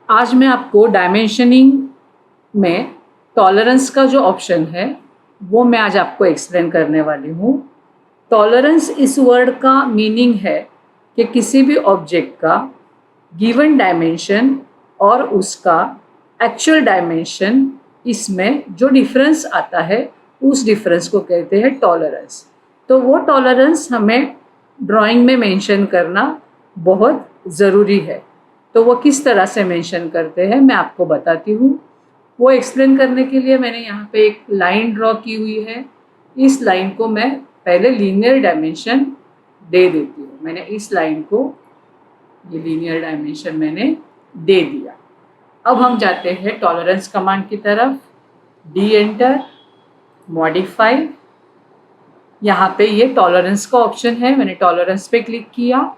आज मैं आपको डायमेंशनिंग में टॉलरेंस का जो ऑप्शन है वो मैं आज आपको एक्सप्लेन करने वाली हूँ। टॉलरेंस इस वर्ड का मीनिंग है कि किसी भी ऑब्जेक्ट का गिवन डायमेंशन और उसका एक्चुअल डायमेंशन, इसमें जो डिफरेंस आता है उस डिफरेंस को कहते हैं टॉलरेंस। तो वो टॉलरेंस हमें ड्राइंग में मेंशन करना बहुत ज़रूरी है। तो वो किस तरह से मेंशन करते हैं मैं आपको बताती हूँ। वो एक्सप्लेन करने के लिए मैंने यहाँ पे एक लाइन ड्रॉ की हुई है। इस लाइन को मैं पहले लीनियर डायमेंशन दे देती हूँ। मैंने इस लाइन को ये लीनियर डायमेंशन मैंने दे दिया। अब हम जाते हैं टॉलरेंस कमांड की तरफ। D enter, modify. यहाँ पे ये टॉलरेंस का ऑप्शन है, मैंने टॉलरेंस पे क्लिक किया।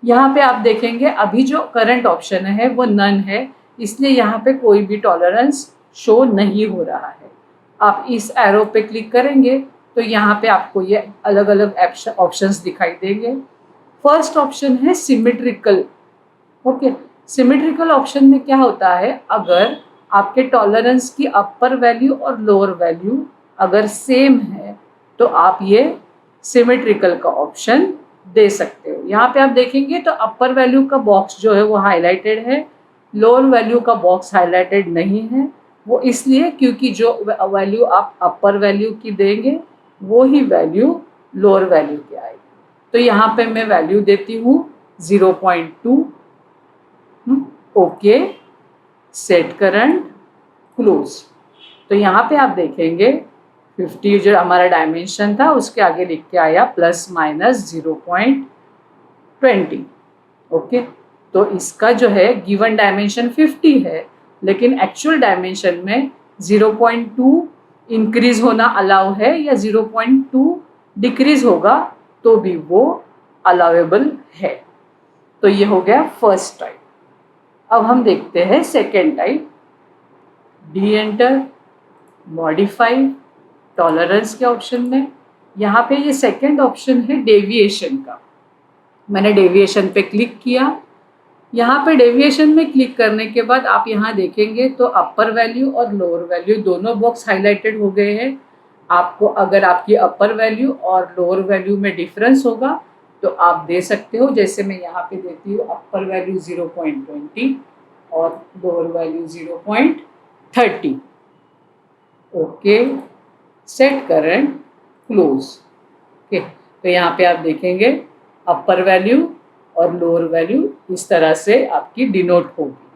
यहाँ पे आप देखेंगे अभी जो करंट ऑप्शन है वो नन है, इसलिए यहाँ पे कोई भी टॉलरेंस शो नहीं हो रहा है। आप इस एरो पे क्लिक करेंगे तो यहाँ पे आपको ये अलग अलग ऑप्शंस दिखाई देंगे। फर्स्ट ऑप्शन है सिमेट्रिकल। ओके, सिमेट्रिकल ऑप्शन में क्या होता है, अगर आपके टॉलरेंस की अपर वैल्यू और लोअर वैल्यू अगर सेम है तो आप ये सिमेट्रिकल का ऑप्शन दे सकते हो। यहाँ पे आप देखेंगे तो अपर वैल्यू का बॉक्स जो है वो हाईलाइटेड है, लोअर वैल्यू का बॉक्स हाईलाइटेड नहीं है। वो इसलिए क्योंकि जो वैल्यू आप अपर वैल्यू की देंगे वो ही वैल्यू लोअर वैल्यू की आएगी। तो यहाँ पे मैं वैल्यू देती हूँ 0.2। Okay, set current, close. तो यहाँ पे आप देखेंगे 50 जो हमारा डायमेंशन था उसके आगे लिख के आया ±0.20। ओके, तो इसका जो है गिवन डायमेंशन 50 है, लेकिन एक्चुअल डायमेंशन में 0.2 इंक्रीज होना अलाउ है या 0.2 डिक्रीज होगा तो भी वो अलाउेबल है। तो ये हो गया फर्स्ट टाइप। अब हम देखते हैं second type. D enter, modify, tolerance के ऑप्शन में यहाँ पे ये सेकेंड ऑप्शन है डेविएशन का। मैंने डेविएशन पे क्लिक किया। यहाँ पे डेविएशन में क्लिक करने के बाद आप यहाँ देखेंगे तो अपर वैल्यू और लोअर वैल्यू दोनों बॉक्स हाईलाइटेड हो गए हैं। आपको अगर आपकी अपर वैल्यू और लोअर वैल्यू में डिफरेंस होगा तो आप दे सकते हो। जैसे मैं यहाँ पे देती हूँ अपर वैल्यू 0.20 और lower value 0.30। Okay, set current, close. Okay, तो यहाँ पे आप देखेंगे अपर वैल्यू और लोअर वैल्यू इस तरह से आपकी डिनोट होगी।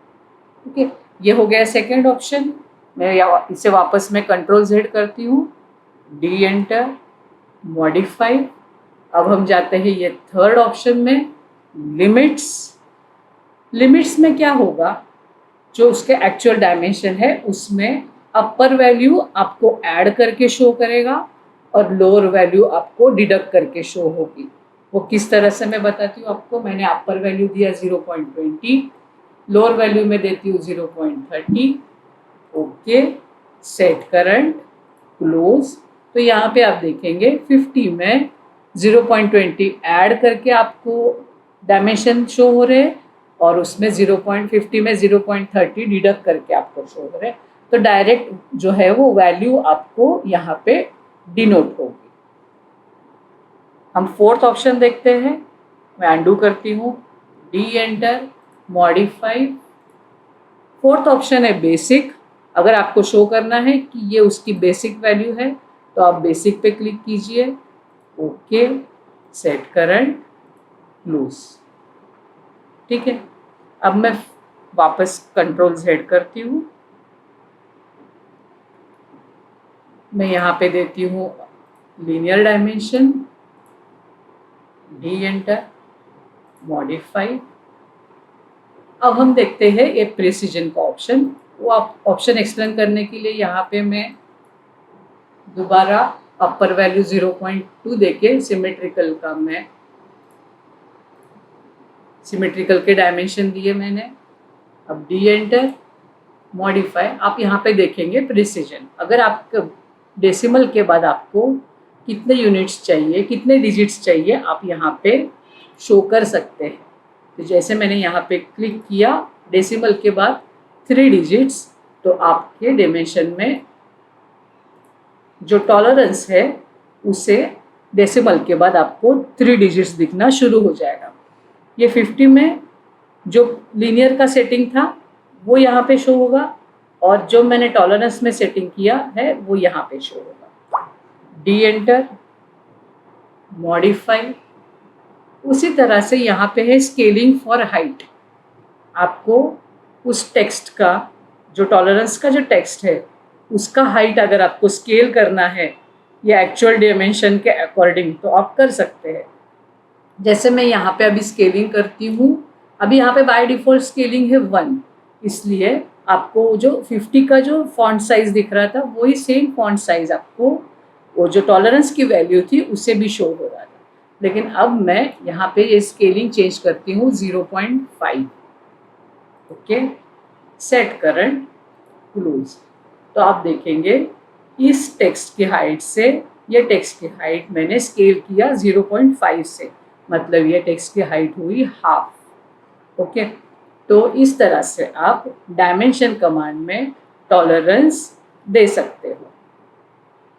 ओके, ये हो गया सेकेंड ऑप्शन। मैं इसे वापस में कंट्रोल Z करती हूँ, डी एंटर, मॉडिफाई। अब हम जाते हैं ये थर्ड ऑप्शन में, लिमिट्स। लिमिट्स में क्या होगा, जो उसके एक्चुअल डायमेंशन है उसमें अपर वैल्यू आपको ऐड करके शो करेगा और लोअर वैल्यू आपको डिडक्ट करके शो होगी। वो किस तरह से मैं बताती हूँ आपको। मैंने अपर वैल्यू दिया 0.20, लोअर वैल्यू में देती हूँ 0.30। Okay, set current, close. तो यहाँ पे आप देखेंगे 50 में 0.20 ऐड करके आपको डायमेंशन शो हो रहे हैं और उसमें 0.50 में 0.30 डिडक्ट करके आपको शो हो रहे हैं। तो डायरेक्ट जो है वो वैल्यू आपको यहाँ पे डिनोट होगी। हम फोर्थ ऑप्शन देखते हैं। मैं अंडू करती हूँ, D enter, modify. Fourth option है बेसिक। अगर आपको शो करना है कि ये उसकी बेसिक वैल्यू है तो आप बेसिक पे क्लिक कीजिए। Okay, set current, close. ठीक है, अब मैं वापस कंट्रोल Z करती हूँ। मैं यहाँ पे देती हूँ linear dimension, D enter, modify. अब हम देखते हैं ये प्रिसीजन का ऑप्शन। वो आप ऑप्शन एक्सप्लेन करने के लिए यहाँ पे मैं दोबारा अपर वैल्यू 0.2 देके सिमेट्रिकल का मैं सिमेट्रिकल के डायमेंशन दिए मैंने। अब डी एंटर, मॉडिफाई। आप यहाँ पे देखेंगे प्रिसीजन। अगर आपको डेसिमल के बाद आपको कितने यूनिट्स चाहिए, कितने डिजिट्स चाहिए, आप यहाँ पे शो कर सकते हैं। तो जैसे मैंने यहाँ पे क्लिक किया डेसिमल के बाद 3 डिजिट्स, तो आपके डायमेंशन में जो टॉलरेंस है उसे डेसिमल के बाद आपको 3 डिजिट्स दिखना शुरू हो जाएगा। ये 50 में जो लीनियर का सेटिंग था वो यहाँ पे शो होगा, और जो मैंने टॉलरेंस में सेटिंग किया है वो यहाँ पे शो होगा। D enter, modify. उसी तरह से यहाँ पे है स्केलिंग फॉर हाइट। आपको उस टेक्स्ट का जो टॉलरेंस का जो टेक्स्ट है उसका हाइट अगर आपको स्केल करना है या एक्चुअल डायमेंशन के अकॉर्डिंग तो आप कर सकते हैं। जैसे मैं यहाँ पे अभी स्केलिंग करती हूँ, अभी यहाँ पे बाय डिफ़ॉल्ट स्केलिंग है 1, इसलिए आपको जो 50 का जो फॉन्ट साइज दिख रहा था वही सेम फॉन्ट साइज आपको वो जो टॉलरेंस की वैल्यू थी उससे भी शो हो रहा था। लेकिन अब मैं यहाँ पे ये स्केलिंग चेंज करती हूँ 0.5। Okay, set current close. तो आप देखेंगे इस टेक्स्ट की हाइट से ये टेक्स्ट की हाइट मैंने स्केल किया 0.5 से, मतलब ये टेक्स्ट की हाइट हुई हाफ। ओके, तो इस तरह से आप डायमेंशन कमांड में टॉलरेंस दे सकते हो।